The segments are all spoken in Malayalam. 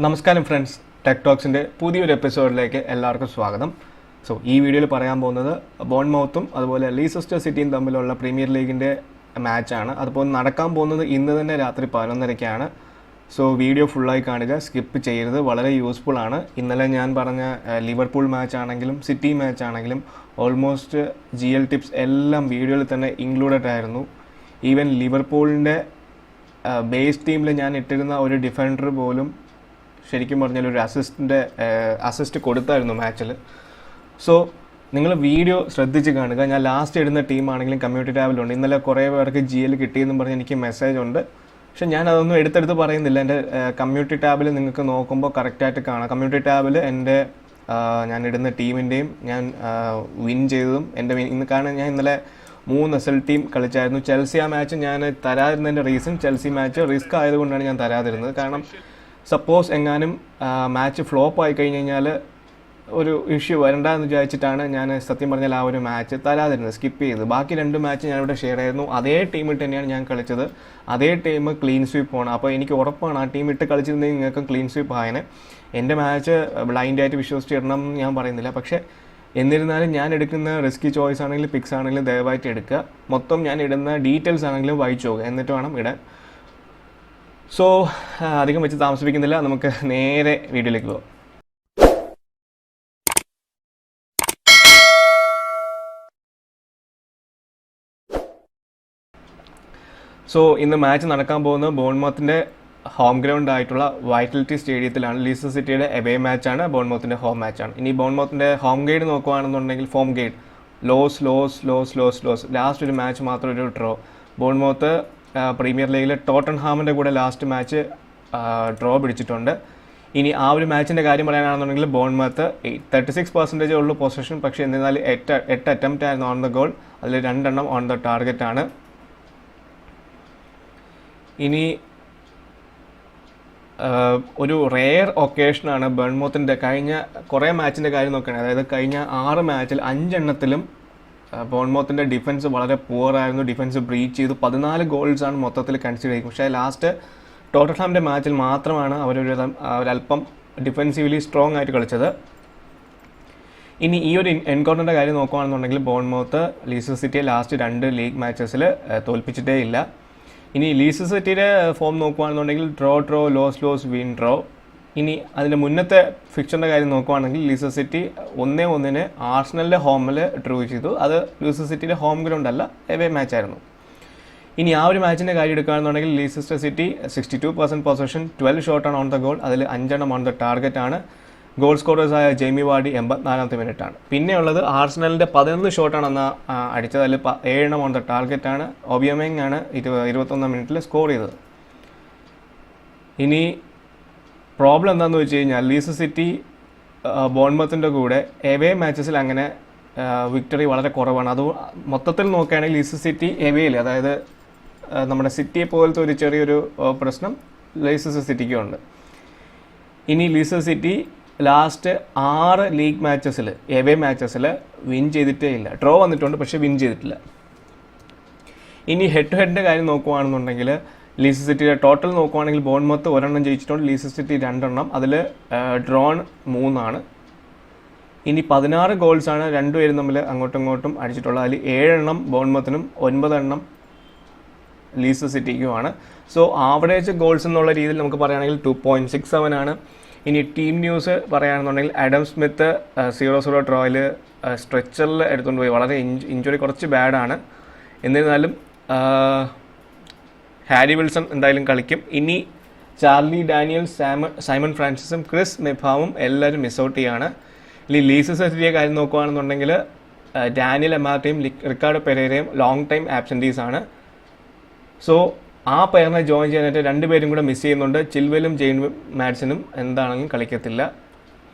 നമസ്കാരം ഫ്രണ്ട്സ്, ടെക് ടോക്സിൻ്റെ പുതിയൊരു എപ്പിസോഡിലേക്ക് എല്ലാവർക്കും സ്വാഗതം. ഈ വീഡിയോയിൽ പറയാൻ പോകുന്നത് ബോൺമൗത്തും അതുപോലെ ലീസെസ്റ്റർ സിറ്റിയും തമ്മിലുള്ള പ്രീമിയർ ലീഗിൻ്റെ മാച്ചാണ്. അതിപ്പോൾ നടക്കാൻ പോകുന്നത് ഇന്ന് തന്നെ രാത്രി 11:30-ക്കാണ്. വീഡിയോ ഫുള്ളായി കാണുക, സ്കിപ്പ് ചെയ്യരുത്, വളരെ യൂസ്ഫുൾ ആണ്. ഇന്നലെ ഞാൻ പറഞ്ഞ ലിവർപൂൾ മാച്ച് ആണെങ്കിലും സിറ്റി മാച്ച് ആണെങ്കിലും ഓൾമോസ്റ്റ് GL ടിപ്സ് എല്ലാം വീഡിയോയിൽ തന്നെ ഇൻക്ലൂഡഡ് ആയിരുന്നു. ഈവൻ ലിവർപൂളിൻ്റെ ബേസ് ടീമിൽ ഞാൻ ഇട്ടിരുന്ന ഒരു ഡിഫൻഡർ പോലും ശരിക്കും പറഞ്ഞാൽ ഒരു അസിസ്റ്റ് കൊടുത്തായിരുന്നു മാച്ചിൽ. നിങ്ങൾ വീഡിയോ ശ്രദ്ധിച്ച് കാണുക. ഞാൻ ലാസ്റ്റ് ഇടുന്ന ടീമാണെങ്കിലും കമ്മ്യൂണിറ്റി ടാബിലുണ്ട്. ഇന്നലെ കുറേ പേർക്ക് GL കിട്ടിയെന്നും പറഞ്ഞ് എനിക്ക് മെസ്സേജ് ഉണ്ട്. പക്ഷെ ഞാൻ അതൊന്നും എടുത്തെടുത്ത് പറയുന്നില്ല. എൻ്റെ കമ്മ്യൂണിറ്റി ടാബിൽ നിങ്ങൾക്ക് നോക്കുമ്പോൾ കറക്റ്റായിട്ട് കാണാം. കമ്മ്യൂണിറ്റി ടാബിൽ ഞാൻ ഇടുന്ന ടീമിൻ്റെയും ഞാൻ വിൻ ചെയ്തതും കാരണം ഞാൻ ഇന്നലെ 3 SL ടീം കളിച്ചായിരുന്നു. ചെൽസി ആ മാച്ച് ഞാൻ തരാതിരുന്നതിൻ്റെ റീസൺ, ചെൽസി മാച്ച് റിസ്ക് ആയതുകൊണ്ടാണ് ഞാൻ തരാതിരുന്നത്. കാരണം സപ്പോസ് എങ്ങാനും മാച്ച് ഫ്ലോപ്പ് ആയി കഴിഞ്ഞ് കഴിഞ്ഞാൽ ഒരു ഇഷ്യൂ വരണ്ടെന്ന് വിചാരിച്ചിട്ടാണ് ഞാൻ സത്യം പറഞ്ഞാൽ ആ ഒരു മാച്ച് തരാതിരുന്നത്, സ്കിപ്പ് ചെയ്ത്. ബാക്കി 2 മാച്ച് ഞാനിവിടെ ഷെയർ ആയിരുന്നു. അതേ ടീമിട്ട് തന്നെയാണ് ഞാൻ കളിച്ചത്. അതേ ടീം ക്ലീൻ സ്വീപ്പ് ആണ്. അപ്പോൾ എനിക്ക് ഉറപ്പാണ് ആ ടീം ഇട്ട് കളിച്ചിരുന്നെങ്കിൽ നിങ്ങൾക്ക് ക്ലീൻ സ്വീപ്പ് ആയനെ. എൻ്റെ മാച്ച് ബ്ലൈൻഡായിട്ട് വിശ്വസിച്ചിടണം എന്ന് ഞാൻ പറയുന്നില്ല. പക്ഷേ എന്നിരുന്നാലും ഞാൻ എടുക്കുന്ന റിസ്കി ചോയ്സ് ആണെങ്കിലും പിക്സ് ആണെങ്കിലും ദയവായിട്ട് എടുക്കുക. മൊത്തം ഞാൻ ഇടുന്ന ഡീറ്റെയിൽസ് ആണെങ്കിലും വായിച്ചു പോകുക, എന്നിട്ട് വേണം ഇടാൻ. അധികം വെച്ച് താമസിപ്പിക്കുന്നില്ല, നമുക്ക് നേരെ വീഡിയോയിലേക്ക് പോകാം. ഇന്ന് മാച്ച് നടക്കാൻ പോകുന്നത് ബോൺമൗത്തിൻ്റെ ഹോം ഗ്രൗണ്ട് ആയിട്ടുള്ള വൈറ്റാലിറ്റി സ്റ്റേഡിയത്തിലാണ്. ലീസ്റ്റർ സിറ്റിയുടെ എവേ മാച്ചാണ്, ബോൺമൗത്തിൻ്റെ ഹോം മാച്ചാണ്. ഇനി ബോൺമൗത്തിൻ്റെ ഹോം ഗൈഡ് നോക്കുകയാണെന്നുണ്ടെങ്കിൽ ഫോം ഗൈഡ് ലോസ് ലാസ്റ്റ് ഒരു മാച്ച് മാത്രം ഒരു ഡ്രോ. ബോൺമൗത്ത് പ്രീമിയർ ലീഗിൽ ടോട്ടൻഹാമിൻ്റെ കൂടെ ലാസ്റ്റ് മാച്ച് ഡ്രോ പിടിച്ചിട്ടുണ്ട്. ഇനി ആ ഒരു മാച്ചിൻ്റെ കാര്യം പറയാനാണെന്നുണ്ടെങ്കിൽ ബോൺമൗത്ത് 36% ഉള്ളൂ പൊസിഷൻ. പക്ഷേ എന്നിരുന്നാലും 8 അറ്റംപ്റ്റ് ആയിരുന്നു ഓൺ ദ ഗോൾ. അതിൽ 2 എണ്ണം ഓൺ ദ ടാർഗറ്റ് ആണ്. ഇനി ഒരു റെയർ ഒക്കേഷനാണ് ബോൺമൗത്തിൻ്റെ കഴിഞ്ഞ കുറേ മാച്ചിൻ്റെ കാര്യം നോക്കുകയാണെങ്കിൽ, അതായത് കഴിഞ്ഞ 6 മാച്ചിൽ 5 എണ്ണത്തിലും ബോൺമൗത്തിൻ്റെ ഡിഫൻസ് വളരെ പുവറായിരുന്നു. ഡിഫൻസ് ബ്രീച്ച് ചെയ്തു. 14 ഗോൾസാണ് മൊത്തത്തിൽ കൺസിഡർ ചെയ്തത്. പക്ഷേ ലാസ്റ്റ് ടോട്ടൻഹാമിൻ്റെ മാച്ചിൽ മാത്രമാണ് അവരല്പം ഡിഫെൻസീവ്ലി സ്ട്രോങ് ആയിട്ട് കളിച്ചത്. ഇനി ഈ ഒരു എൻകൗണ്ടറിൻ്റെ കാര്യം നോക്കുകയാണെന്നുണ്ടെങ്കിൽ ബോൺമൗത്ത് ലീസ്റ്റർ സിറ്റിയെ ലാസ്റ്റ് 2 ലീഗ് മാച്ചസിൽ തോൽപ്പിച്ചിട്ടേ ഇല്ല. ഇനി ലീസ്റ്റർ സിറ്റിയുടെ ഫോം നോക്കുകയാണെന്നുണ്ടെങ്കിൽ ഡ്രോ ലോസ് വിൻ ഡ്രോ. ഇനി അതിൻ്റെ മുന്നത്തെ ഫിക്ചറിൻ്റെ കാര്യം നോക്കുകയാണെങ്കിൽ ലീസ്റ്റർ സിറ്റി 1-1 ആർസണലിൻ്റെ ഹോമിൽ ഡ്രോ ചെയ്തു. അത് ലീസ്റ്റർ സിറ്റിയുടെ ഹോം ഗ്രൗണ്ട് അല്ല, എവേ മാച്ചായിരുന്നു. ഇനി ആ ഒരു മാച്ചിൻ്റെ കാര്യം എടുക്കുകയാണെന്നുണ്ടെങ്കിൽ ലീസ്റ്റർ സിറ്റി 62% പൊസിഷൻ, 12 ഷോട്ടാണ് ഓൺ ദ ഗോൾ. അതിൽ 5 എണ്ണം ഓൺ ദ ടാർഗറ്റ് ആണ്. ഗോൾ സ്കോറേഴ്സായ ജെയ്മി വാർഡി 84ാമത്തെ മിനിറ്റാണ്. പിന്നെയുള്ളത് ആർസണലിൻ്റെ 11 ഷോട്ടാണ് അന്ന് അടിച്ചത്. അതിൽ 7 എണ്ണം ഓൺ ദ ടാർഗറ്റ് ആണ്. ഒബിയമേങ് ആണ് 21ാം മിനിറ്റിൽ സ്കോർ ചെയ്തത്. ഇനി പ്രോബ്ലം എന്താണെന്ന് വെച്ച് കഴിഞ്ഞാൽ ലീസ്റ്റർ സിറ്റി ബോൺമൗത്തിൻ്റെ കൂടെ എവേ മാച്ചസിൽ അങ്ങനെ വിക്ടറി വളരെ കുറവാണ്. അത് മൊത്തത്തിൽ നോക്കുകയാണെങ്കിൽ ലീസ്റ്റർ സിറ്റി എവേയിൽ, അതായത് നമ്മുടെ സിറ്റിയെ പോലത്തെ ഒരു ചെറിയൊരു പ്രശ്നം ലീസ്റ്റർ സിറ്റിക്കും ഉണ്ട്. ഇനി ലീസ്റ്റർ സിറ്റി ലാസ്റ്റ് 6 ലീഗ് മാച്ചസിൽ എവേ മാച്ചസിൽ വിൻ ചെയ്തിട്ടേ ഇല്ല. ഡ്രോ വന്നിട്ടുണ്ട്, പക്ഷേ വിൻ ചെയ്തിട്ടില്ല. ഇനി ഹെഡ് ടു ഹെഡിൻ്റെ കാര്യം നോക്കുകയാണെന്നുണ്ടെങ്കിൽ ലീസ്റ്റർ സിറ്റിയുടെ ടോട്ടൽ നോക്കുകയാണെങ്കിൽ ബോൺമൗത്ത് 1 എണ്ണം ജയിച്ചിട്ടുണ്ട്, ലീസ്റ്റർ സിറ്റി 2 എണ്ണം. അതിൽ ഡ്രോൺ 3 ആണ്. ഇനി 16 ഗോൾസാണ് രണ്ടുപേരും തമ്മിൽ അങ്ങോട്ടും ഇങ്ങോട്ടും അടിച്ചിട്ടുള്ളത്. അതിൽ 7 എണ്ണം ബോൺമൗത്തിനും 9 എണ്ണം ലീസ്റ്റർ സിറ്റിക്കുമാണ്. ആവറേജ് ഗോൾസ് എന്നുള്ള രീതിയിൽ നമുക്ക് പറയുകയാണെങ്കിൽ 2.67 ആണ്. ഇനി ടീം ന്യൂസ് പറയുകയാണെന്നുണ്ടെങ്കിൽ ആഡം സ്മിത്ത് 0-0 ഡ്രോയിൽ സ്ട്രെച്ചറിൽ എടുത്തുകൊണ്ട് പോയി. വളരെ ഇഞ്ചുറി കുറച്ച് ബാഡാണ്. എന്നിരുന്നാലും ഹാരി വിൽസൺ എന്തായാലും കളിക്കും. ഇനി ചാർലി ഡാനിയൽ, സൈമൺ ഫ്രാൻസിസും ക്രിസ് മെഫാവും എല്ലാവരും മിസ് ഔട്ട് ചെയ്യാണ്. ഇനി ലീസ്റ്റർ സിറ്റിയെ കാര്യം നോക്കുകയാണെന്നുണ്ടെങ്കിൽ ഡാനിയൽ എമാർട്ടയും റിക്കാർഡോ പെരേരയും ലോങ് ടൈം ആബ്സെൻറ്റീസ് ആണ്. ആ പേരിനെ ജോയിൻ ചെയ്യാനായിട്ട് 2 പേരും കൂടെ മിസ് ചെയ്യുന്നുണ്ട്. ചിൽവെലും ജെയിൻ മാഡ്സനും എന്താണെങ്കിലും കളിക്കത്തില്ല.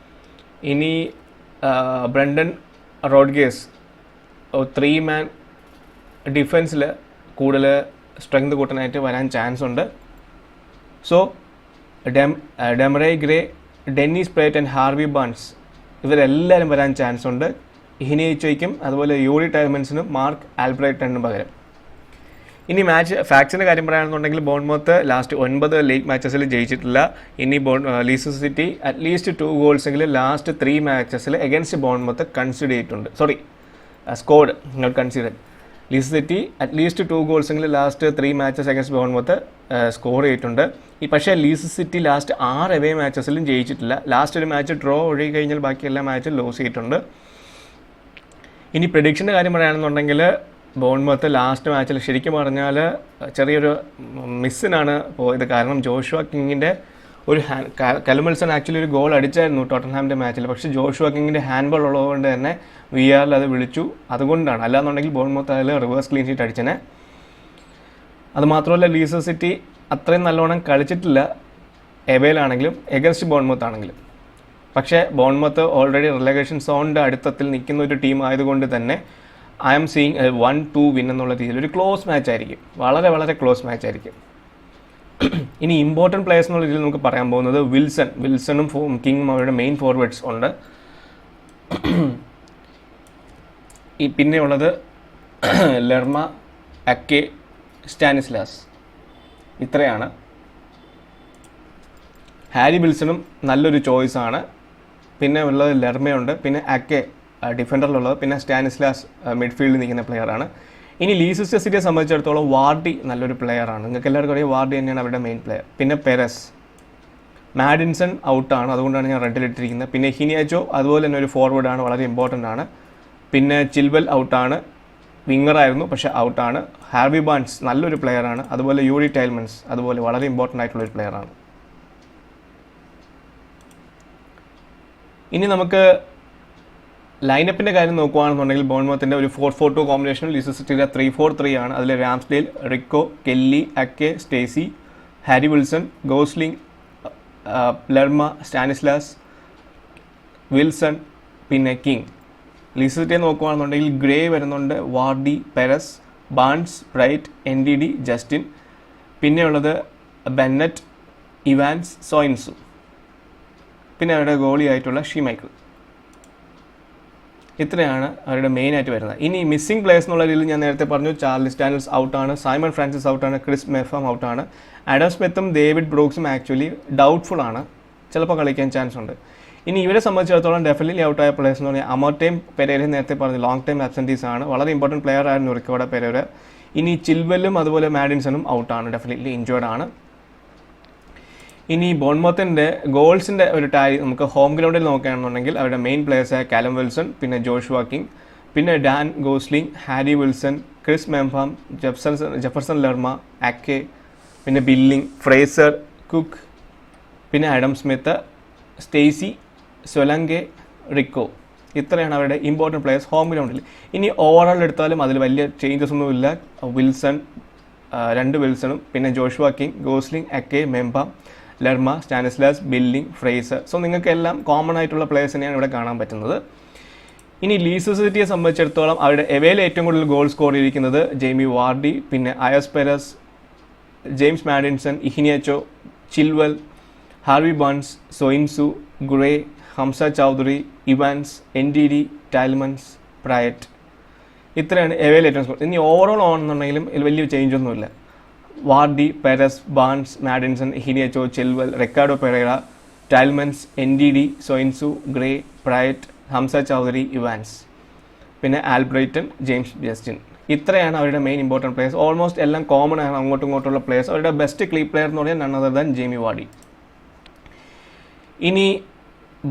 ഇനി ബ്രണ്ടൻ റോഡ്ഗേസ് 3 മാൻ ഡിഫൻസിൽ കൂടുതൽ സ്ട്രെങ്ത് കൂട്ടാനായിട്ട് വരാൻ ചാൻസ് ഉണ്ട്. Demarai Gray, Dennis Praet and Harvey Barnes ഇവരെല്ലാവരും വരാൻ ചാൻസ് ഉണ്ട്. ഹിനിച്ചോയ്ക്കും അതുപോലെ യൂറി ടൈമൻസിനും മാർക്ക് ആൽബ്രൈറ്റനും പകരം. ഇനി മാച്ച് ഫാക്ട്സിൻ്റെ കാര്യം പറയുകയാണെന്നുണ്ടെങ്കിൽ ബോൺമൗത്ത് ലാസ്റ്റ് 9 ലീഗ് മാച്ചസിൽ ജയിച്ചിട്ടില്ല. ഇനി ലീസ്റ്റർ സിറ്റി അറ്റ്ലീസ്റ്റ് 2 ഗോൾസെങ്കിലും ലാസ്റ്റ് 3 മാച്ചസിൽ എഗൻസ്റ്റ് ബോൺമൗത്ത് കൺസിഡർ ചെയ്തിട്ടുണ്ട്. Scored not consider. Leicester City at least 2 ഗോൾസെങ്കിലും last 3 matches against Bournemouth score ചെയ്തിട്ടുണ്ട്. പക്ഷേ ലീസ്റ്റർ സിറ്റി ലാസ്റ്റ് 6 അവേ മാച്ചസിലും ജയിച്ചിട്ടില്ല. ലാസ്റ്റ് ഒരു മാച്ച് ഡ്രോ ഒഴുകി കഴിഞ്ഞാൽ ബാക്കി എല്ലാ മാച്ചും ലോസ് ചെയ്തിട്ടുണ്ട്. ഇനി പ്രഡിക്ഷൻ്റെ കാര്യം പറയുകയാണെന്നുണ്ടെങ്കിൽ ബോൺമൗത്ത് ലാസ്റ്റ് മാച്ചിൽ ശരിക്കും പറഞ്ഞാൽ ചെറിയൊരു മിസ്സിനാണ് പോയത്. കാരണം ജോഷുവ കിങ്ങിൻ്റെ ഒരു കലം വിൽസൺ ആക്ച്വലി ഒരു ഗോൾ അടിച്ചായിരുന്നു ടോട്ടൻഹാമിൻ്റെ മാച്ചിൽ. പക്ഷേ ജോഷുവ കിങ്ങിൻ്റെ ഹാൻഡ് ബോൾ ഉള്ളതുകൊണ്ട് തന്നെ VAR അത് വിളിച്ചു. അതുകൊണ്ടാണ്. അല്ലാന്നുണ്ടെങ്കിൽ ബോൺമൗത്ത് അതിൽ റിവേഴ്സ് ക്ലീൻ ഷീറ്റ് അടിച്ചനെ. അതുമാത്രമല്ല ലീസ്റ്റർ സിറ്റി അത്രയും നല്ലോണം കളിച്ചിട്ടില്ല എവേലാണെങ്കിലും എഗൻസ്റ്റ് ബോൺമൗത്ത് ആണെങ്കിലും. പക്ഷേ ബോൺമൗത്ത് ഓൾറെഡി റിലഗേഷൻ സോണിൻ്റെ അടുത്തത്തിൽ നിൽക്കുന്ന ഒരു ടീം ആയതുകൊണ്ട് തന്നെ ഐ എം സീയിങ് 1-2 വിൻ എന്നുള്ള രീതിയിൽ ഒരു ക്ലോസ് മാച്ച് ആയിരിക്കും. വളരെ വളരെ ക്ലോസ് മാച്ച് ആയിരിക്കും. ഇനി ഇമ്പോർട്ടൻറ്റ് പ്ലേയേഴ്സ് എന്നുള്ള രീതിയിൽ നമുക്ക് പറയാൻ പോകുന്നത് വിൽസണും കിങ്ങും അവരുടെ മെയിൻ ഫോർവേഡ്സ് ഉണ്ട്. പിന്നെയുള്ളത് ലെർമ, അക്കെ, സ്റ്റാനിസ്ലാസ്. ഇത്രയാണ്. ഹാരി വിൽസണും നല്ലൊരു ചോയ്സാണ്. പിന്നെ ഉള്ളത് ലെർമയുണ്ട്, പിന്നെ അക്കെ ഡിഫൻഡറിലുള്ളത്, പിന്നെ സ്റ്റാനിസ്ലാസ് മിഡ്ഫീൽഡിൽ നിൽക്കുന്ന പ്ലെയറാണ്. ഇനി ലീസ്റ്റർ സിറ്റിയെ സംബന്ധിച്ചിടത്തോളം വാർഡി നല്ലൊരു പ്ലെയറാണ്. നിങ്ങൾക്ക് എല്ലാവർക്കും അറിയാം വാർഡി തന്നെയാണ് അവരുടെ മെയിൻ പ്ലെയർ. പിന്നെ പെരസ്, മാഡിൻസൺ ഔട്ടാണ്, അതുകൊണ്ടാണ് ഞാൻ റെഡിലിട്ടിരിക്കുന്നത്. പിന്നെ ഹിനിയാച്ചോ അതുപോലെ തന്നെ ഒരു ഫോർവേഡാണ്, വളരെ ഇമ്പോർട്ടൻ്റ് ആണ്. പിന്നെ ചിൽവെൽ ഔട്ടാണ്, വിങ്ങറായിരുന്നു പക്ഷേ ഔട്ടാണ്. ഹാർവി ബാൺസ് നല്ലൊരു പ്ലെയറാണ്. അതുപോലെ യൂറി ടൈൽമൻസ് അതുപോലെ വളരെ ഇമ്പോർട്ടൻ്റ് ആയിട്ടുള്ളൊരു പ്ലെയറാണ്. ഇനി നമുക്ക് ലൈനപ്പിൻ്റെ കാര്യം നോക്കുകയാണെന്നുണ്ടെങ്കിൽ ബോൺമൗത്തിൻ്റെ ഒരു 4-4-2 കോമ്പിനേഷനും ലീസ്റ്റർ സിറ്റിയുടെ 3-4-3 ആണ്. അതിൽ Ramsdale, Rico, Kelly, Ake, Stacey, Harry Wilson, Gosling, Lerma, Stanislas, Wilson, പിന്നെ കിങ്. ലീസ്റ്റർ സിറ്റിയെ നോക്കുകയാണെന്നുണ്ടെങ്കിൽ ഗ്രേ വരുന്നുണ്ട്, Vardy, Perez, Barnes, Albrighton, NDD, Justin. പിന്നെയുള്ളത് ബെന്നറ്റ്, ഇവാൻസ്, സോയിൻസു. പിന്നെ അവരുടെ ഗോളിയായിട്ടുള്ള ഷീമൈക്കിൾ. ഇത്രയാണ് അവരുടെ മെയിനായിട്ട് വരുന്നത്. ഇനി മിസ്സിംഗ് പ്ലേയേഴ്സ് എന്നുള്ള രീതിയിൽ ഞാൻ നേരത്തെ പറഞ്ഞു, ചാർലിസ് ഡാനിയൽസ് ഔട്ടാണ്, സൈമൺ ഫ്രാൻസിസ് ഔട്ടാണ്, ക്രിസ് മെഫം ഔട്ടാണ്. ആഡം സ്മിത്തും ഡേവിഡ് ബ്രൂക്സും ആക്ച്വലി ഡൗട്ട്ഫുൾ ആണ്, ചിലപ്പോൾ കളിക്കാൻ ചാൻസ് ഉണ്ട്. ഇനി ഇവരെ സംബന്ധിച്ചിടത്തോളം ഡെഫിനറ്റ്ലി ഔട്ടായ പ്ലേയേഴ്സ് എന്ന് പറഞ്ഞാൽ അമർടൈം പെരേര നേരത്തെ പറഞ്ഞു ലോങ് ടൈം ആബ്സെൻറ്റീസ് ആണ്, വളരെ ഇമ്പോർട്ടൻറ്റ് പ്ലെയർ ആയിരുന്നു റിക്കോർഡ് പെരേര. ഇനി ചിൽവെല്ലും അതുപോലെ മാഡിൻസണും ഔട്ടാണ്, ഡെഫിനറ്റ്ലി ഇഞ്ചേർഡ് ആണ്. ഇനി ബോൺമൗത്തിൻ്റെ ഗോൾസിൻ്റെ ഒരു ടാലി നമുക്ക് ഹോം ഗ്രൗണ്ടിൽ നോക്കുകയാണെന്നുണ്ടെങ്കിൽ അവരുടെ മെയിൻ പ്ലെയേഴ്സായ കാലം വിൽസൺ, പിന്നെ ജോഷുവ കിങ്, പിന്നെ Dan Gosling, Harry Wilson, Chris Mepham, Jefferson Lerma, Ake, പിന്നെ ബില്ലിംഗ്, ഫ്രേസർ, കുക്ക്, പിന്നെ Adam Smith, Stacey, Solanke, Rico. ഇത്രയാണ് അവരുടെ ഇമ്പോർട്ടൻറ്റ് പ്ലെയേഴ്സ് ഹോം ഗ്രൗണ്ടിൽ. ഇനി ഓവറോൾ എടുത്താലും അതിൽ വലിയ ചേഞ്ചസ് ഒന്നുമില്ല. വിൽസൺ, 2 വിൽസണും, പിന്നെ ജോഷുവ കിങ്, ഗോസ്ലിംഗ്, അക്കെ, മെംഫാം, Lerma, Stanislas, billing, Fraser. So നിങ്ങൾക്ക് എല്ലാം കോമൺ ആയിട്ടുള്ള പ്ലേയേഴ്സ് തന്നെയാണ് ഇവിടെ കാണാൻ പറ്റുന്നത്. ഇനി ലീസ്റ്റർ സിറ്റിയെ സംബന്ധിച്ചിടത്തോളം അവരുടെ എവേയിൽ ഏറ്റവും കൂടുതൽ ഗോൾ സ്കോർ ചെയ്തിരിക്കുന്നത് ജെയ്മി വാർഡി, പിന്നെ Ayoze Perez, James Maddison, Iheanacho, Chilwell, Harvey Barnes, Soyuncu, Gray, Hamza Choudhury, Evans, NDD, Tielemans, Praet. ഇത്രയാണ് എവേയിൽ ഏറ്റവും സ്കോർ. ഇനി ഓവറോൾ ആണെന്നുണ്ടെങ്കിലും ഇതിൽ വലിയ ചേഞ്ച് ഒന്നുമില്ല. Vardy, Perez, Barnes, Maddison, Iheanacho, Chilwell, Ricardo Pereira, Tielemans, NDD, Soyuncu, Gray, Praet, Hamza Choudhury, Evans, പിന്നെ ആൽബ്രൈറ്റൺ, ജെയിംസ് ജസ്റ്റിൻ. ഇത്രയാണ് അവരുടെ മെയിൻ ഇമ്പോർട്ടൻറ്റ് പ്ലേയേഴ്സ്. ഓൾമോസ്റ്റ് എല്ലാം കോമൺ ആണ് അങ്ങോട്ടും ഇങ്ങോട്ടുള്ള പ്ലേയേഴ്സ്. അവരുടെ ബെസ്റ്റ് ക്ലീ പ്ലെയർ എന്ന് പറഞ്ഞാൽ none other than Jamie Vardy. ഇനി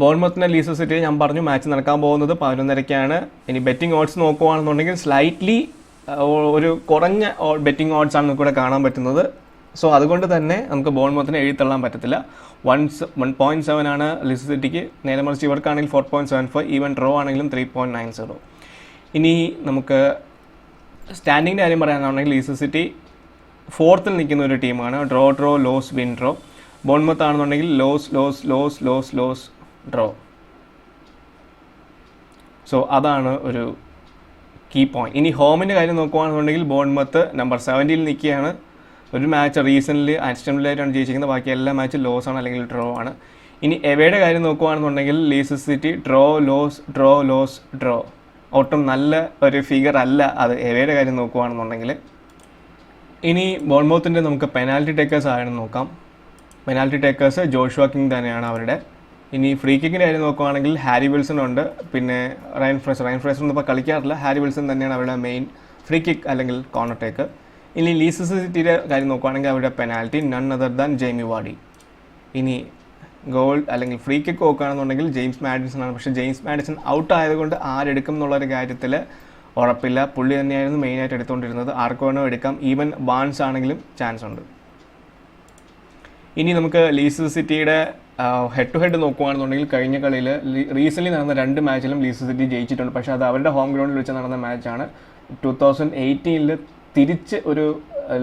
ബോൺമൗത്തിൻ്റെ ലീസ്റ്റർ സിറ്റി ഞാൻ പറഞ്ഞു മാച്ച് നടക്കാൻ പോകുന്നത് 11:30-ക്കാണ്. ഇനി ബെറ്റിംഗ് ഓഡ്സ് നോക്കുകയാണെന്നുണ്ടെങ്കിൽ സ്ലൈറ്റ്ലി ഒരു കുറഞ്ഞ ബെറ്റിംഗ് ഓഡ്സ് ആണ് നമുക്ക് ഇവിടെ കാണാൻ പറ്റുന്നത്. സോ അതുകൊണ്ട് തന്നെ നമുക്ക് ബോൺമൗത്തിനെ എഴുതിത്തള്ളാൻ പറ്റത്തില്ല. 1.7 ആണ് ലീസ്റ്റർ സിറ്റിക്ക്, നേരെ മറിച്ച് ഇവർക്കാണെങ്കിൽ 4.75, ഈവൻ ഡ്രോ ആണെങ്കിലും 3.90. ഇനി നമുക്ക് സ്റ്റാൻഡിങ്ങിൻ്റെ കാര്യം പറയാനാണെങ്കിൽ ലീസ്റ്റർ സിറ്റി 4th നിൽക്കുന്ന ഒരു ടീമാണ്. Draw, loss, win, draw. Bournemouth ആണെന്നുണ്ടെങ്കിൽ ലോസ്, ഡ്രോ. സോ അതാണ് ഒരു കീ പോയിന്റ്. ഇനി ഹോമിൻ്റെ കാര്യം നോക്കുകയാണെന്നുണ്ടെങ്കിൽ ബോൺമൗത്ത് നമ്പർ 70 നിൽക്കുകയാണ്. ഒരു മാച്ച് റീസെൻ്റ്ലി ആസ്റ്റൺ വില്ലയായിട്ടാണ് ജയിച്ചിരിക്കുന്നത്, ബാക്കി എല്ലാ മാച്ചും ലോസ് ആണ് അല്ലെങ്കിൽ ഡ്രോ ആണ്. ഇനി എവയുടെ കാര്യം നോക്കുകയാണെന്നുണ്ടെങ്കിൽ ലീസ്റ്റർ സിറ്റി ഡ്രോ. ഒട്ടും നല്ല ഒരു ഫിഗർ അല്ല അത് എവയുടെ കാര്യം നോക്കുകയാണെന്നുണ്ടെങ്കിൽ. ഇനി ബോൺമൗത്തിൻ്റെ നമുക്ക് പെനാൽറ്റി ടേക്കേഴ്സ് ആരെന്ന് നോക്കാം. പെനാൽറ്റി ടേക്കേഴ്സ് ജോഷുവ കിങ് തന്നെയാണ് അവരുടെ. ഇനി ഫ്രീ കിക്കിൻ്റെ കാര്യം നോക്കുകയാണെങ്കിൽ ഹാരി വിൽസൺ ഉണ്ട്, പിന്നെ റയൻ ഫ്രേസർ ഒന്നും ഇപ്പോൾ കളിക്കാറില്ല. ഹാരി വിൽസൺ തന്നെയാണ് അവരുടെ മെയിൻ ഫ്രീ കിക്ക് അല്ലെങ്കിൽ കോർണർ ടേക്ക്. ഇനി ലീസ്റ്റർ സിറ്റിയുടെ കാര്യം നോക്കുകയാണെങ്കിൽ അവരുടെ penalty none other than Jamie Vardy. ഇനി ഗോൾ അല്ലെങ്കിൽ ഫ്രീ കിക്ക് നോക്കുകയാണെന്നുണ്ടെങ്കിൽ ജെയിംസ് മാഡിസൺ ആണ്. പക്ഷേ ജെയിംസ് മാഡിസൺ ഔട്ട് ആയതുകൊണ്ട് ആരെടുക്കും എന്നുള്ളൊരു കാര്യത്തിൽ ഉറപ്പില്ല. പുള്ളി തന്നെയായിരുന്നു മെയിനായിട്ട് എടുത്തുകൊണ്ടിരുന്നത്. ആർക്ക് വേണോ എടുക്കാം, ഈവൻ ബാൺസ് ആണെങ്കിലും ചാൻസ് ഉണ്ട്. ഇനി നമുക്ക് ലീസ്റ്റർ സിറ്റിയുടെ ഹെഡ് ടു ഹെഡ് നോക്കുകയാണെന്നുണ്ടെങ്കിൽ കഴിഞ്ഞ കളിയിൽ റീസെൻ്റ്ലി നടന്ന 2 മാച്ചിലും ലീസ്റ്റർ സിറ്റി ജയിച്ചിട്ടുണ്ട്. പക്ഷേ അത് അവരുടെ ഹോം ഗ്രൗണ്ടിൽ വെച്ച് നടന്ന മാച്ചാണ്. 2018 തിരിച്ച് ഒരു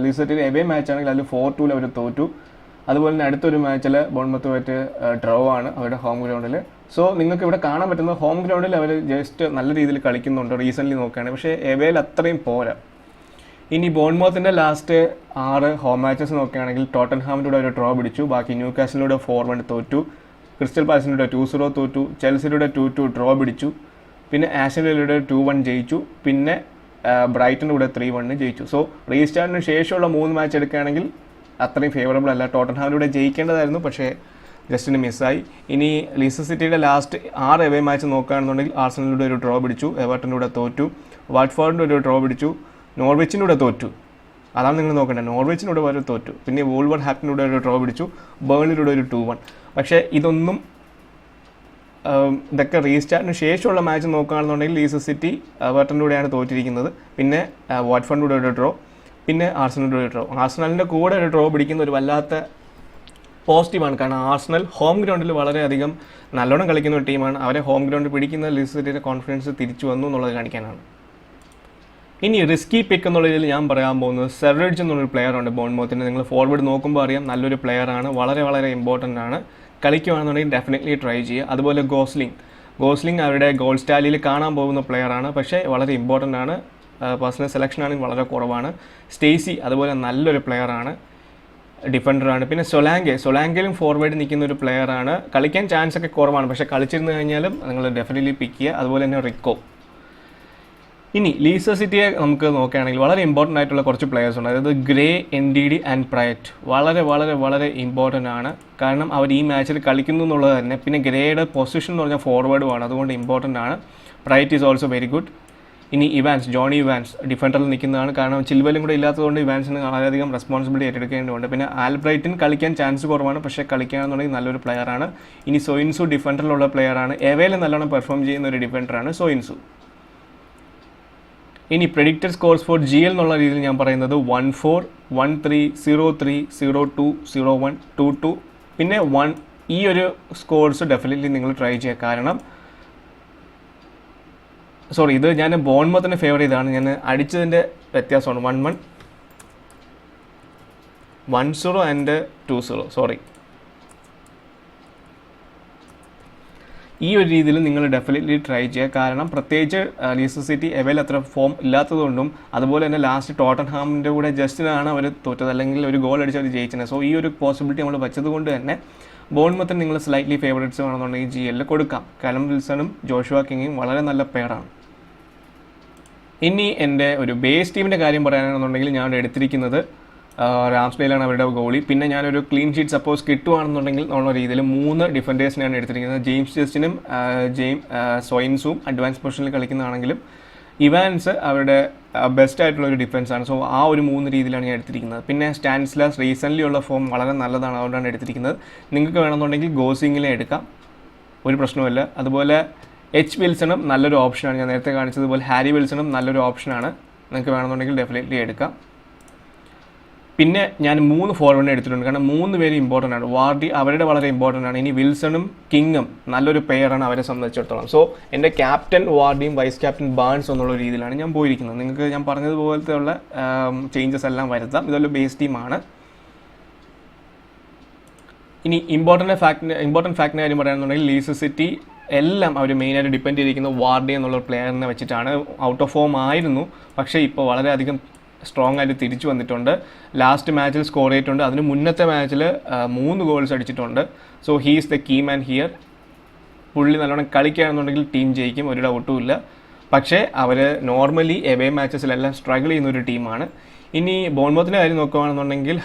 ലീസ്റ്റർ സിറ്റിയുടെ എവേ മാച്ചാണെങ്കിൽ അതിൽ 4-2 അവർ തോറ്റു. അതുപോലെ തന്നെ അടുത്തൊരു മാച്ചിൽ ബോൺമത്തുമായിട്ട് ഡ്രോ ആണ് അവരുടെ ഹോം ഗ്രൗണ്ടിൽ. സോ നിങ്ങൾക്ക് ഇവിടെ കാണാൻ പറ്റുന്ന ഹോം ഗ്രൗണ്ടിൽ അവർ ജസ്റ്റ് നല്ല രീതിയിൽ കളിക്കുന്നുണ്ട് റീസെൻ്റ്ലി നോക്കുകയാണെങ്കിൽ. പക്ഷേ എവേയിൽ അത്രയും പോരാ. ഇനി ബോൺമൗത്തിൻ്റെ ലാസ്റ്റ് 6 ഹോം മാച്ചസ് നോക്കുകയാണെങ്കിൽ ടോട്ടൻഹാമിലൂടെ ഒരു ഡ്രോ പിടിച്ചു, ബാക്കി ന്യൂകാസിലൂടെ 4-1 തോറ്റു, ക്രിസ്റ്റൽ പാലസിലൂടെ 2-0 തോറ്റു, ചെൽസിലൂടെ 2-2 ഡ്രോ പിടിച്ചു, പിന്നെ ആഷനിലൂടെ 2-1 ജയിച്ചു, പിന്നെ ബ്രൈറ്റനിലൂടെ 3-1 ജയിച്ചു. സോ റീസ്റ്റാർട്ടിന് ശേഷമുള്ള 3 മാച്ച് എടുക്കുകയാണെങ്കിൽ അത്രയും ഫേവറബിൾ അല്ല. ടോട്ടൻഹാമിലൂടെ ജയിക്കേണ്ടതായിരുന്നു, പക്ഷേ ജസ്റ്റിന് മിസ്സായി. ഇനി ലീസ്റ്റർ സിറ്റിയുടെ ലാസ്റ്റ് 6 എവേ മാച്ച് നോക്കുകയാണെന്നുണ്ടെങ്കിൽ ആർസനലിലൂടെ ഒരു ഡ്രോ പിടിച്ചു, എവർട്ടനിലൂടെ തോറ്റു, വാട്ട്ഫോർഡിൻ്റെ ഒരു ഡ്രോ പിടിച്ചു, നോർവിച്ചിലൂടെ തോറ്റു. അതാണ് നിങ്ങൾ നോക്കേണ്ടത്. നോർവിച്ചിലൂടെ ഒരു തോറ്റു, പിന്നെ വോൾവർ ഹാപ്റ്റിലൂടെ ഒരു ഡ്രോ പിടിച്ചു, ബേണിലൂടെ ഒരു 2-1. പക്ഷേ ഇതൊക്കെ റീസ്റ്റാർട്ടിന് ശേഷമുള്ള മാച്ച് നോക്കുകയാണെന്നുണ്ടെങ്കിൽ ലീസ്റ്റർ സിറ്റി എവർട്ടനിലൂടെയാണ് തോറ്റിരിക്കുന്നത്, പിന്നെ വാട്ട്ഫോർഡിലൂടെ ഒരു ഡ്രോ, പിന്നെ ആർസനലിലൂടെ ഒരു ഡ്രോ. ആർസനലിൻ്റെ കൂടെ ഒരു ഡ്രോ പിടിക്കുന്ന ഒരു വല്ലാത്ത പോസിറ്റീവാണ്. കാരണം ആർസനൽ ഹോം ഗ്രൗണ്ടിൽ വളരെയധികം നല്ലോണം കളിക്കുന്ന ഒരു ടീമാണ്. അവരെ ഹോം ഗ്രൗണ്ടിൽ പിടിക്കുന്ന ലീസ്റ്റർ സിറ്റിയുടെ കോൺഫിഡൻസ് തിരിച്ചു വന്നു എന്നുള്ളത് കാണിക്കാനാണ്. ഇനി റിസ്കി പിക്ക് എന്നുള്ള രീതിയിൽ ഞാൻ പറയാൻ പോകുന്നത് സെറിഡ്ജ് എന്നുള്ളൊരു പ്ലെയർ ഉണ്ട് ബോൺമൗത്തിന്. നിങ്ങൾ ഫോർവേഡ് നോക്കുമ്പോൾ അറിയാം, നല്ലൊരു പ്ലെയറാണ്, വളരെ വളരെ ഇമ്പോർട്ടൻ്റ് ആണ്. കളിക്കുകയാണെന്നുണ്ടെങ്കിൽ ഡെഫിനറ്റ്ലി ട്രൈ ചെയ്യുക. അതുപോലെ ഗോസ്ലിംഗ് അവരുടെ ഗോൾ സ്റ്റാലിൽ കാണാൻ പോകുന്ന പ്ലെയറാണ്, പക്ഷേ വളരെ ഇമ്പോർട്ടൻ്റ് ആണ്. പേഴ്സണൽ സെലക്ഷൻ ആണെങ്കിൽ വളരെ കുറവാണ്. സ്റ്റേസി അതുപോലെ നല്ലൊരു പ്ലെയറാണ്, ഡിഫൻഡറാണ്. പിന്നെ സൊലാങ്കയിലും ഫോർവേഡ് നിൽക്കുന്ന ഒരു പ്ലെയറാണ്. കളിക്കാൻ ചാൻസ് ഒക്കെ കുറവാണ്, പക്ഷേ കളിച്ചിരുന്നു കഴിഞ്ഞാലും നിങ്ങൾ ഡെഫിനറ്റ്ലി പിക്ക് ചെയ്യുക. അതുപോലെ തന്നെ റിക്കോ. ഇനി ലീസ്റ്റർ സിറ്റിയെ നമുക്ക് നോക്കുകയാണെങ്കിൽ വളരെ ഇമ്പോർട്ടൻ്റ് ആയിട്ടുള്ള കുറച്ച് പ്ലെയേഴ്സ് ഉണ്ട്. അതായത് ഗ്രേ, NDD ആൻഡ് പ്രയറ്റ് വളരെ വളരെ വളരെ ഇമ്പോർട്ടൻ്റ് ആണ്. കാരണം അവർ ഈ മാച്ചിൽ കളിക്കുന്നു എന്നുള്ളത് തന്നെ. പിന്നെ ഗ്രേയുടെ പൊസിഷൻ എന്ന് പറഞ്ഞാൽ ഫോർവേഡുമാണ്, അതുകൊണ്ട് ഇമ്പോർട്ടൻ്റ് ആണ്. പ്രയറ്റ് ഈസ് ഓൾസോ വെരി ഗുഡ്. ഇനി ജോണി ഇവാൻസ് ഡിഫൻഡറിൽ നിൽക്കുന്നതാണ്. കാരണം ചിൽവലും കൂടെ ഇല്ലാത്തതുകൊണ്ട് ഇവാൻസിന് വളരെയധികം റെസ്പോൺസിബിലിറ്റി ഏറ്റെടുക്കേണ്ടതുണ്ട്. പിന്നെ ആൽബ്രൈറ്റിന് കളിക്കാൻ ചാൻസ് കുറവാണ്, പക്ഷേ കളിക്കുകയാണെന്നുണ്ടെങ്കിൽ നല്ലൊരു പ്ലെയറാണ്. ഇനി സോയിൻസു ഡിഫൻഡറിലുള്ള പ്ലെയറാണ്. എവേയിൽ നല്ലോണം പെർഫോം ചെയ്യുന്ന ഒരു ഡിഫൻഡറാണ് സോയിൻസു. ഇനി പ്രെഡിക്റ്റഡ് സ്കോർസ് ഫോർ GL എന്നുള്ള രീതിയിൽ ഞാൻ പറയുന്നത് 1-4, 1-3, 0-3, 0-2, 0-1, 2-2, പിന്നെ 1. ഈ ഒരു സ്കോർസ് ഡെഫിനറ്റ്ലി നിങ്ങൾ ട്രൈ ചെയ്യുക. കാരണം ഇത് ഞാൻ ബോൺമൗത്തിനെ ഫേവർ ചെയ്താണ്. ഞാൻ അടിച്ചതിൻ്റെ വ്യത്യാസമാണ് 1-1, 1-0 ആൻഡ് 2-0. ഈ ഒരു രീതിയിൽ നിങ്ങൾ ഡെഫിനറ്റ്ലി ട്രൈ ചെയ്യുക. കാരണം പ്രത്യേകിച്ച് ലീസ്റ്റർ സിറ്റി എവേൽ അത്ര ഫോം ഇല്ലാത്തതുകൊണ്ടും അതുപോലെ തന്നെ ലാസ്റ്റ് ടോട്ടൻഹാമിൻ്റെ കൂടെ ജസ്റ്റിനാണ് അവർ തോറ്റത്, അല്ലെങ്കിൽ ഒരു ഗോൾ അടിച്ച് അവർ ജയിച്ചത്. സോ ഈ ഒരു പോസിബിലിറ്റി നമ്മൾ വെച്ചതുകൊണ്ട് തന്നെ ബോൺമത്തിന് നിങ്ങൾ സ്ലൈറ്റ്ലി ഫേവറേറ്റ്സ് വേണമെന്നുണ്ടെങ്കിൽ GL കൊടുക്കാം. കലം വിൽസണും ജോഷുവ കിങ്ങും വളരെ നല്ല പെയറാണ്. ഇനി എൻ്റെ ഒരു ബേസ് ടീമിൻ്റെ കാര്യം പറയാനാണെന്നുണ്ടെങ്കിൽ ഞാൻ എടുത്തിരിക്കുന്നത് റാംസ്ഡെയിലാണ് അവരുടെ ഗോളി. പിന്നെ ഞാനൊരു ക്ലീൻ ഷീറ്റ് സപ്പോസ് കിട്ടുവാണെന്നുണ്ടെങ്കിൽ എന്നുള്ള രീതിയിൽ 3 ഡിഫൻഡേഴ്സിനാണ് എടുത്തിരിക്കുന്നത്. ജെയിംസ് ജസ്റ്റിനും സോയിൻസും അഡ്വാൻസ് പൊസിഷനിൽ കളിക്കുന്നതാണെങ്കിലും ഇവാൻസ് അവരുടെ ബെസ്റ്റ് ആയിട്ടുള്ളൊരു ഡിഫൻസാണ്. സോ ആ ഒരു 3 രീതിയിലാണ് ഞാൻ എടുത്തിരിക്കുന്നത്. പിന്നെ സ്റ്റാനിസ്ലാസ് റീസെൻ്റ്ലി ഉള്ള ഫോം വളരെ നല്ലതാണ്, അതുകൊണ്ടാണ് എടുത്തിരിക്കുന്നത്. നിങ്ങൾക്ക് വേണമെന്നുണ്ടെങ്കിൽ ഗോസിങ്ങിലെ എടുക്കാം, ഒരു പ്രശ്നവുമില്ല. അതുപോലെ വിൽസണും നല്ലൊരു ഓപ്ഷനാണ്. ഞാൻ നേരത്തെ കാണിച്ചതുപോലെ ഹാരി വിൽസണും നല്ലൊരു ഓപ്ഷനാണ്. നിങ്ങൾക്ക് വേണമെന്നുണ്ടെങ്കിൽ ഡെഫിനറ്റ്ലി എടുക്കാം. പിന്നെ ഞാൻ 3 ഫോർവേഡിനെ എടുത്തിട്ടുണ്ട്, കാരണം 3 പേര് ഇമ്പോർട്ടൻ്റ് ആണ്. വാർഡി അവരുടെ വളരെ ഇമ്പോർട്ടൻ്റ് ആണ്. ഇനി വിൽസണും കിങ്ങും നല്ലൊരു പെയറാണ് അവരെ സംബന്ധിച്ചിടത്തോളം. സോ എൻ്റെ ക്യാപ്റ്റൻ വാർഡിയും വൈസ് ക്യാപ്റ്റൻ ബാൺസ് എന്നുള്ള രീതിയിലാണ് ഞാൻ പോയിരിക്കുന്നത്. നിങ്ങൾക്ക് ഞാൻ പറഞ്ഞതുപോലത്തെ ഉള്ള ചേഞ്ചസ് എല്ലാം വരുത്താം. ഇതൊരു ബേസ് ടീമാണ്. ഇനി ഇമ്പോർട്ടൻ്റ് ഫാക്ടിൻ്റെ കാര്യം പറയുകയാണെന്നുണ്ടെങ്കിൽ ലീസ്റ്റർ സിറ്റി എല്ലാം അവർ മെയിനായിട്ട് ഡിപ്പെൻഡ് ചെയ്തിരിക്കുന്നത് വാർഡി എന്നുള്ള പ്ലെയറിനെ വെച്ചിട്ടാണ്. ഔട്ട് ഓഫ് ഫോം ആയിരുന്നു, പക്ഷേ ഇപ്പോൾ വളരെയധികം സ്ട്രോങ് ആയിട്ട് തിരിച്ചു വന്നിട്ടുണ്ട്. ലാസ്റ്റ് മാച്ചിൽ സ്കോർ ചെയ്തിട്ടുണ്ട്. അതിന് മുന്നത്തെ മാച്ചിൽ 3 ഗോൾസ് അടിച്ചിട്ടുണ്ട്. So he's the key man here. പുള്ളി നല്ലോണം കളിക്കുകയാണെന്നുണ്ടെങ്കിൽ ടീം ജയിക്കും, ഒരു ഡൗട്ടും ഇല്ല. പക്ഷേ അവർ നോർമലി എവേ മാച്ചസിലെല്ലാം സ്ട്രഗിൾ ചെയ്യുന്ന ഒരു ടീമാണ്. ഇനി ബോൺമൗത്തിൻ്റെ കാര്യം നോക്കുകയാണെന്നുണ്ടെങ്കിൽ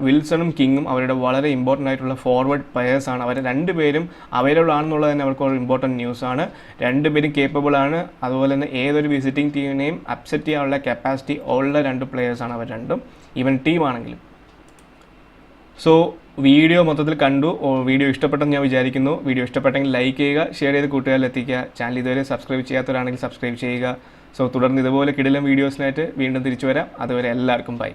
വിൽസണും കിങ്ങും അവരുടെ വളരെ ഇമ്പോർട്ടൻ്റ് ആയിട്ടുള്ള ഫോർവേഡ് പ്ലെയേഴ്സാണ്. അവർ രണ്ടുപേരും അവൈലബിൾ ആണെന്നുള്ളത് തന്നെ അവർക്ക് ഒരു ഇമ്പോർട്ടൻറ്റ് ന്യൂസാണ്. രണ്ടുപേരും കേപ്പബിൾ ആണ്. അതുപോലെ തന്നെ ഏതൊരു വിസിറ്റിംഗ് ടീമിനെയും അപ്സെറ്റ് ചെയ്യാനുള്ള കപ്പാസിറ്റി ഉള്ള രണ്ട് പ്ലെയേഴ്സാണ് അവർ രണ്ടും, ഈവൻ ടീമാണെങ്കിലും. സോ വീഡിയോ മൊത്തത്തിൽ കണ്ടു. വീഡിയോ ഇഷ്ടപ്പെട്ടെന്ന് ഞാൻ വിചാരിക്കുന്നു. വീഡിയോ ഇഷ്ടപ്പെട്ടെങ്കിൽ ലൈക്ക് ചെയ്യുക, ഷെയർ ചെയ്ത് കൂട്ടുകാരിൽ എത്തിക്കുക. ചാനൽ ഇതുവരെ സബ്സ്ക്രൈബ് ചെയ്യാത്തവരാണെങ്കിൽ സബ്സ്ക്രൈബ് ചെയ്യുക. സോ തുടർന്ന് ഇതുപോലെ കിടിലം വീഡിയോസിനായിട്ട് വീണ്ടും തിരിച്ചു വരാം. അതുവരെ എല്ലാവർക്കും ബൈ.